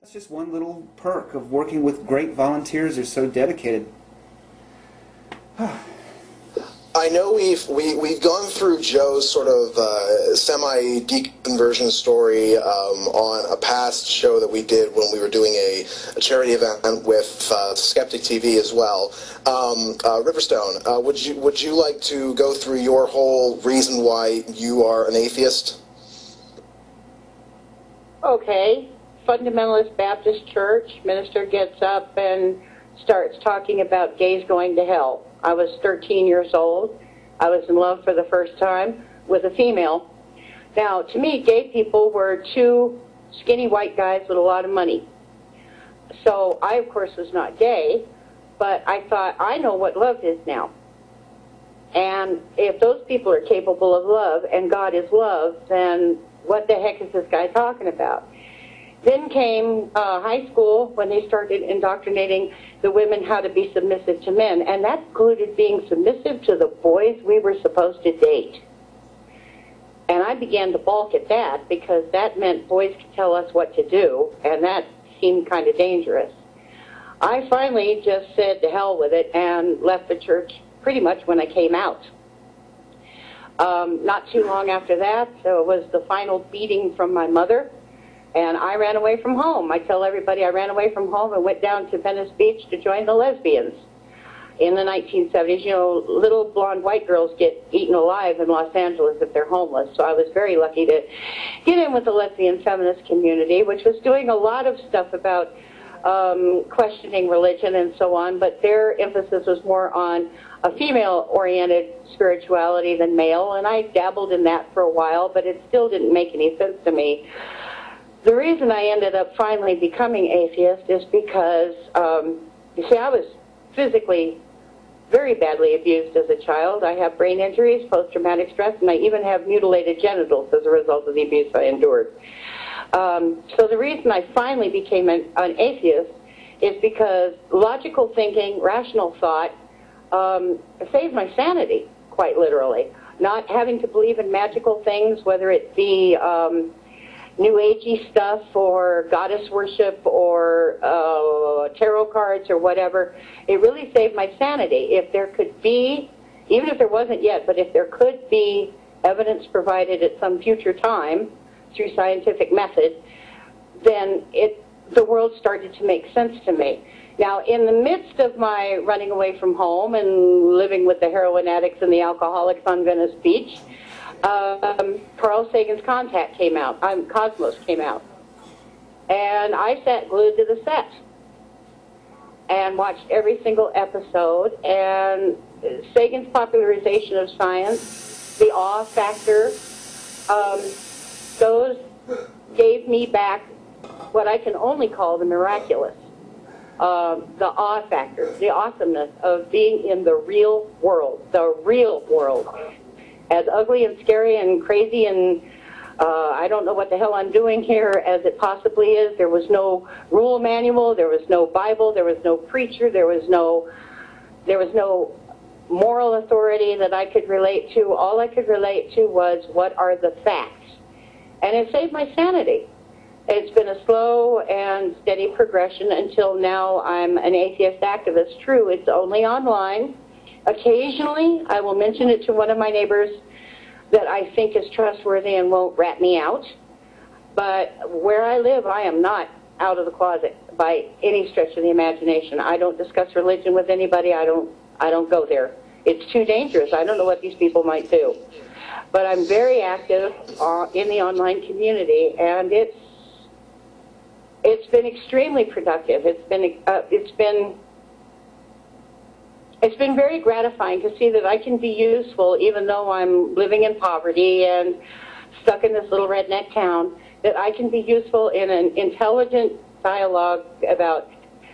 It's just one little perk of working with great volunteers who are so dedicated. I know we've gone through Joe's sort of semi-deconversion story on a past show that we did when we were doing a charity event with SkepticTV as well. Riverstone, would you like to go through your whole reason why you are an atheist? Okay. Fundamentalist Baptist Church, minister gets up and starts talking about gays going to hell. I was 13 years old. I was in love for the first time with a female. Now, to me, gay people were two skinny white guys with a lot of money. So I, of course, was not gay, but I thought, I know what love is now. And if those people are capable of love and God is love, then what the heck is this guy talking about? Then came high school when they started indoctrinating the women how to be submissive to men, and that included being submissive to the boys we were supposed to date. And I began to balk at that because that meant boys could tell us what to do, and that seemed kind of dangerous. I finally just said to hell with it and left the church pretty much when I came out. Not too long after that, so it was the final beating from my mother. And I ran away from home. I tell everybody I ran away from home and went down to Venice Beach to join the lesbians. In the 1970s, you know, little blonde white girls get eaten alive in Los Angeles if they're homeless. So I was very lucky to get in with the lesbian feminist community, which was doing a lot of stuff about questioning religion and so on, but their emphasis was more on a female-oriented spirituality than male, and I dabbled in that for a while, but it still didn't make any sense to me. The reason I ended up finally becoming atheist is because, you see, I was physically very badly abused as a child. I have brain injuries, post-traumatic stress, and I even have mutilated genitals as a result of the abuse I endured. So the reason I finally became an atheist is because logical thinking, rational thought saved my sanity, quite literally. Not having to believe in magical things, whether it be New Agey stuff or goddess worship or tarot cards or whatever, it really saved my sanity. If there could be, even if there wasn't yet, but if there could be evidence provided at some future time through scientific method, then the world started to make sense to me. Now, in the midst of my running away from home and living with the heroin addicts and the alcoholics on Venice Beach, Carl Sagan's Cosmos came out. And I sat glued to the set and watched every single episode. And Sagan's popularization of science, the awe factor, those gave me back what I can only call the miraculous. The awe factor, the awesomeness of being in the real world, as ugly and scary and crazy and I don't know what the hell I'm doing here as it possibly is. There was no rule manual, there was no Bible, there was no preacher, there was no moral authority that I could relate to. All I could relate to was what are the facts. And it saved my sanity. It's been a slow and steady progression until now I'm an atheist activist. True, it's only online. Occasionally, I will mention it to one of my neighbors that I think is trustworthy and won't rat me out. But where I live, I am not out of the closet by any stretch of the imagination. I don't discuss religion with anybody. I don't go there. It's too dangerous. I don't know what these people might do. But I'm very active in the online community, and it's been extremely productive. It's been very gratifying to see that I can be useful, even though I'm living in poverty and stuck in this little redneck town, that I can be useful in an intelligent dialogue about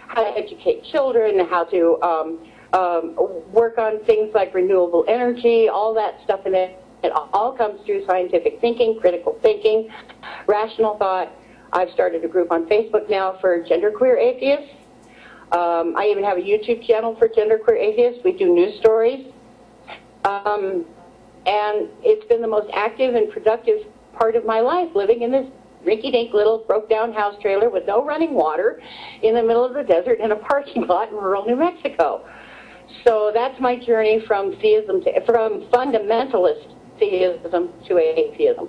how to educate children, how to work on things like renewable energy, all that stuff. And it all comes through scientific thinking, critical thinking, rational thought. I've started a group on Facebook now for genderqueer atheists. I even have a YouTube channel for genderqueer atheists. We do news stories. And it's been the most active and productive part of my life, living in this rinky-dink little broke-down house trailer with no running water in the middle of the desert in a parking lot in rural New Mexico. So that's my journey from theism from fundamentalist theism to atheism.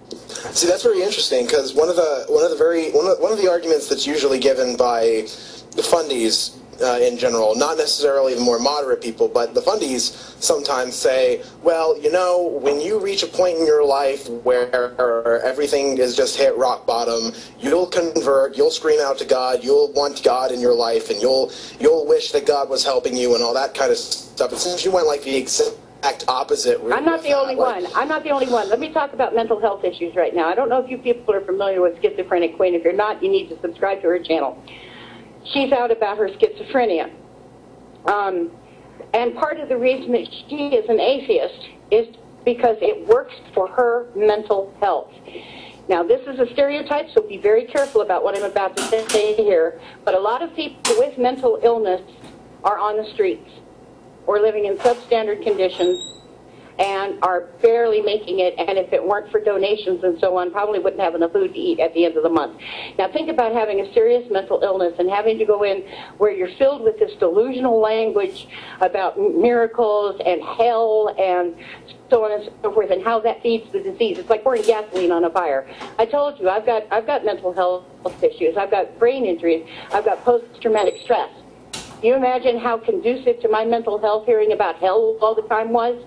See, that's very interesting, because one of the arguments that's usually given by the fundies in general, not necessarily the more moderate people, but the fundies sometimes say, well, you know, when you reach a point in your life where everything is just hit rock bottom, you'll convert, you'll scream out to God, you'll want God in your life, and you'll wish that God was helping you and all that kind of stuff. It seems you went like the exact opposite route. I'm not the only one. I'm not the only one. Let me talk about mental health issues right now. I don't know if you people are familiar with Schizophrenic Queen. If you're not, you need to subscribe to her channel. She's out about her schizophrenia. And part of the reason that she is an atheist is because it works for her mental health. Now, this is a stereotype, so be very careful about what I'm about to say here. But a lot of people with mental illness are on the streets or living in substandard conditions and are barely making it, and if it weren't for donations and so on, probably wouldn't have enough food to eat at the end of the month. Now think about having a serious mental illness and having to go in where you're filled with this delusional language about miracles and hell and so on and so forth, and how that feeds the disease. It's like pouring gasoline on a fire. I told you, I've got mental health issues. I've got brain injuries. I've got post-traumatic stress. Can you imagine how conducive to my mental health hearing about hell all the time was?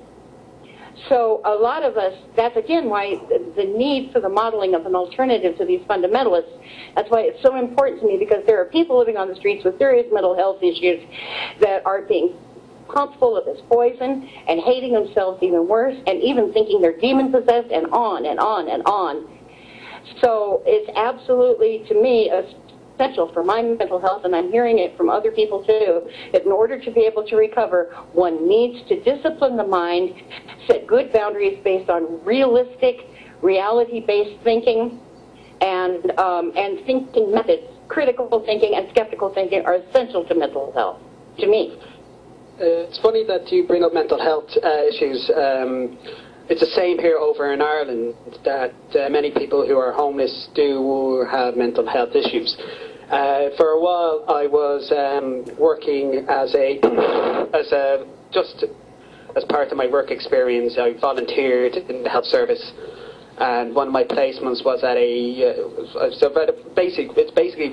So a lot of us, that's again why the need for the modeling of an alternative to these fundamentalists, that's why it's so important to me, because there are people living on the streets with serious mental health issues that are being pumped full of this poison and hating themselves even worse and even thinking they're demon-possessed and on and on and on. So it's absolutely, to me, essential for my mental health, and I'm hearing it from other people too, that in order to be able to recover, one needs to discipline the mind, set good boundaries based on realistic, reality-based thinking, and thinking methods. Critical thinking and skeptical thinking are essential to mental health, to me. It's funny that you bring up mental health issues. It's the same here over in Ireland, that many people who are homeless do have mental health issues. For a while, I was working as part of my work experience. I volunteered in the health service, and one of my placements was at it's basically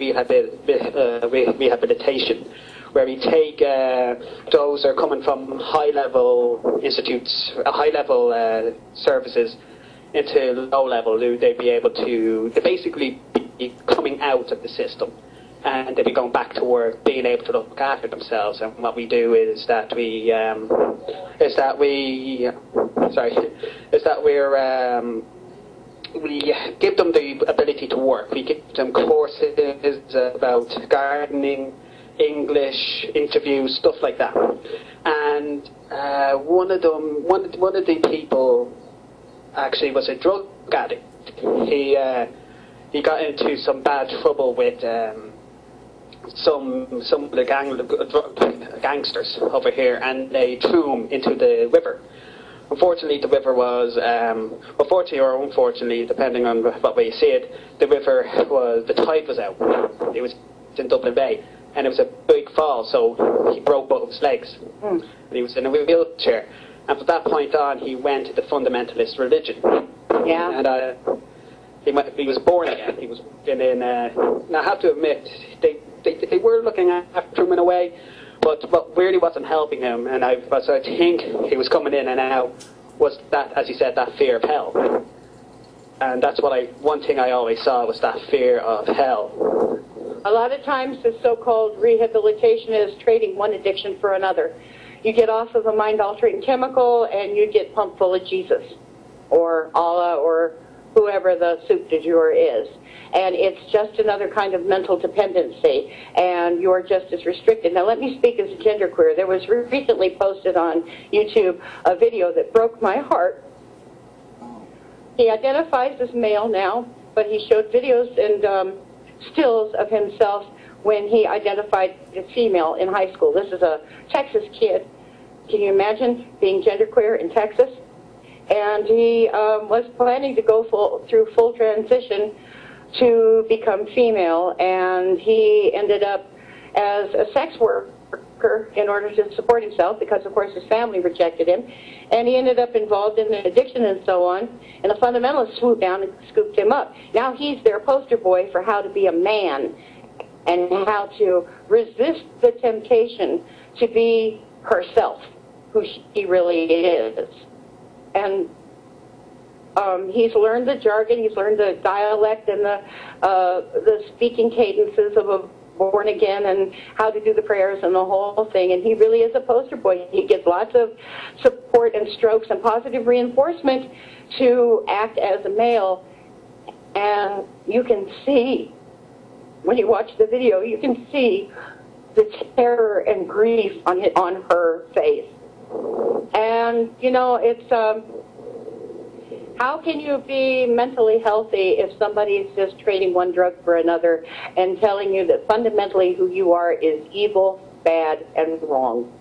rehabilitation, where we take those who are coming from high-level institutes, high-level services, into low-level. They'd be able to basically be coming out of the system, and they'd be going back to work, being able to look after themselves. And what we do is that we give them the ability to work. We give them courses about gardening, English, interviews, stuff like that. And one of the people actually was a drug addict. He got into some bad trouble with some of the gangsters over here, and they threw him into the river. Unfortunately, the river was, fortunately or unfortunately, depending on what way you see it, the tide was out. It was in Dublin Bay, and it was a big fall, so he broke both of his legs. And he was in a wheelchair. And from that point on, he went to the fundamentalist religion. Yeah. And he was born again. He was in. Now I have to admit, they were looking after him in a way, but what really wasn't helping him, and I think he was coming in and out, was that, as you said, that fear of hell. And that's one thing I always saw was that fear of hell. A lot of times the so-called rehabilitation is trading one addiction for another. You get off of a mind-altering chemical and you get pumped full of Jesus or Allah or whoever the soup du jour is. And it's just another kind of mental dependency, and you're just as restricted. Now let me speak as a genderqueer. There was recently posted on YouTube a video that broke my heart. He identifies as male now, but he showed videos and stills of himself when he identified as female in high school. This is a Texas kid. Can you imagine being genderqueer in Texas? And he was planning to go through full transition to become female, and he ended up as a sex worker in order to support himself because, of course, his family rejected him. And he ended up involved in addiction and so on. And the fundamentalists swooped down and scooped him up. Now he's their poster boy for how to be a man and how to resist the temptation to be herself, who she really is. And he's learned the jargon, he's learned the dialect and the speaking cadences of a born again and how to do the prayers and the whole thing, and he really is a poster boy. He gets lots of support and strokes and positive reinforcement to act as a male, and you can see, when you watch the video, you can see the terror and grief on her face. And, you know, it's, how can you be mentally healthy if somebody's just trading one drug for another and telling you that fundamentally who you are is evil, bad, and wrong?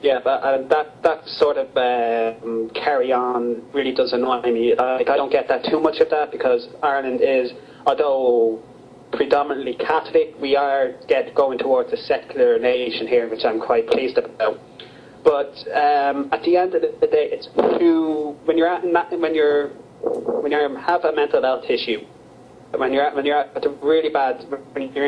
Yeah, but that sort of carry on really does annoy me. I don't get that too much of that because Ireland is, although predominantly Catholic, we are going towards a secular nation here, which I'm quite pleased about. But at the end of the day, it's when you have a mental health issue, when you're in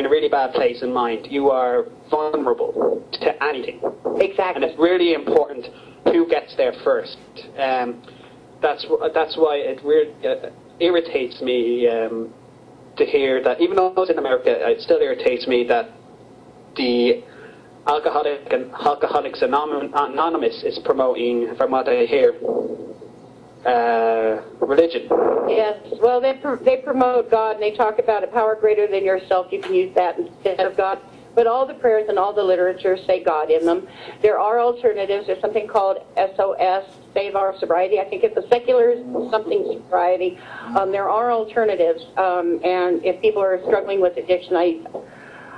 a really bad place in mind, you are vulnerable to anything. Exactly. And it's really important who gets there first. That's why it really irritates me to hear that, even though I was in America, it still irritates me that the Alcoholics Anonymous is promoting, from what I hear, religion. Yes, well, they promote God, and they talk about a power greater than yourself. You can use that instead of God. But all the prayers and all the literature say God in them. There are alternatives. There's something called SOS, Save Our Sobriety. I think it's a secular something sobriety. There are alternatives, and if people are struggling with addiction,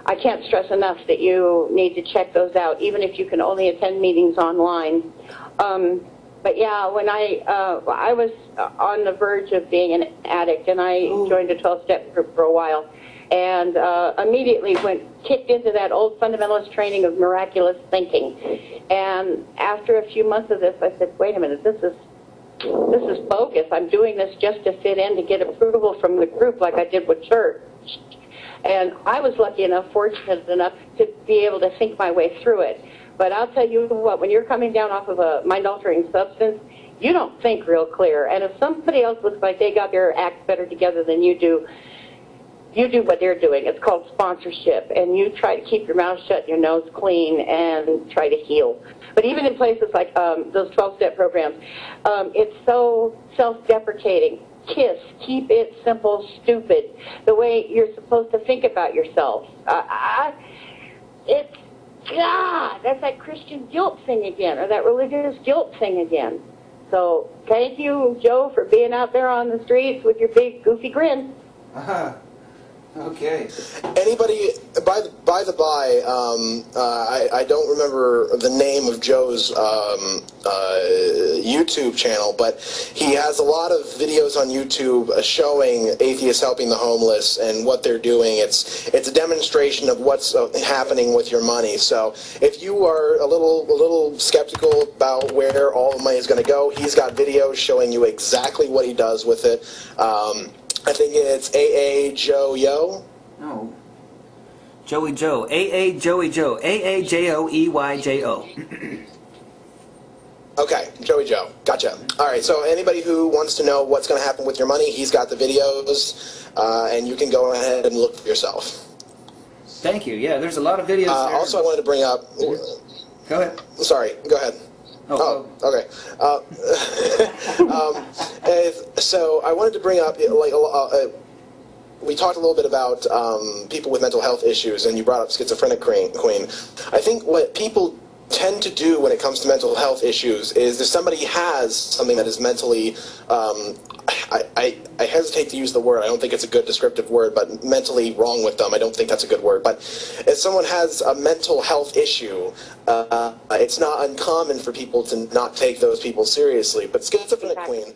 I can't stress enough that you need to check those out, even if you can only attend meetings online. But yeah, when I was on the verge of being an addict, and I joined a 12-step group for a while, and immediately kicked into that old fundamentalist training of miraculous thinking. And after a few months of this, I said, wait a minute, this is bogus. I'm doing this just to fit in, to get approval from the group like I did with church. And I was lucky enough, fortunate enough, to be able to think my way through it. But I'll tell you what, when you're coming down off of a mind-altering substance, you don't think real clear. And if somebody else looks like they got their act better together than you do what they're doing. It's called sponsorship. And you try to keep your mouth shut and your nose clean and try to heal. But even in places like those 12-step programs, it's so self-deprecating. KISS, keep it simple, stupid, the way you're supposed to think about yourself. That's that Christian guilt thing again, or that religious guilt thing again. So thank you, Joe, for being out there on the streets with your big goofy grin. Okay. Anybody, by the by, I don't remember the name of Joe's YouTube channel, but he has a lot of videos on YouTube showing atheists helping the homeless and what they're doing. It's a demonstration of what's happening with your money. So if you are a little skeptical about where all the money is going to go, he's got videos showing you exactly what he does with it. I think it's AA Joe Yo. No. Joey Joe. AA Joey Joe. AAJOEYJO. Okay, Joey Joe. Gotcha. All right, so anybody who wants to know what's going to happen with your money, he's got the videos, and you can go ahead and look for yourself. Thank you. Yeah, there's a lot of videos there. Also, I wanted to bring up... Go ahead. Sorry, go ahead. Okay. So I wanted to bring up, we talked a little bit about people with mental health issues, and you brought up schizophrenic queen. I think what people tend to do when it comes to mental health issues is if somebody has something that is mentally, I hesitate to use the word, I don't think it's a good descriptive word, but mentally wrong with them, I don't think that's a good word, but if someone has a mental health issue, it's not uncommon for people to not take those people seriously, but schizophrenic queen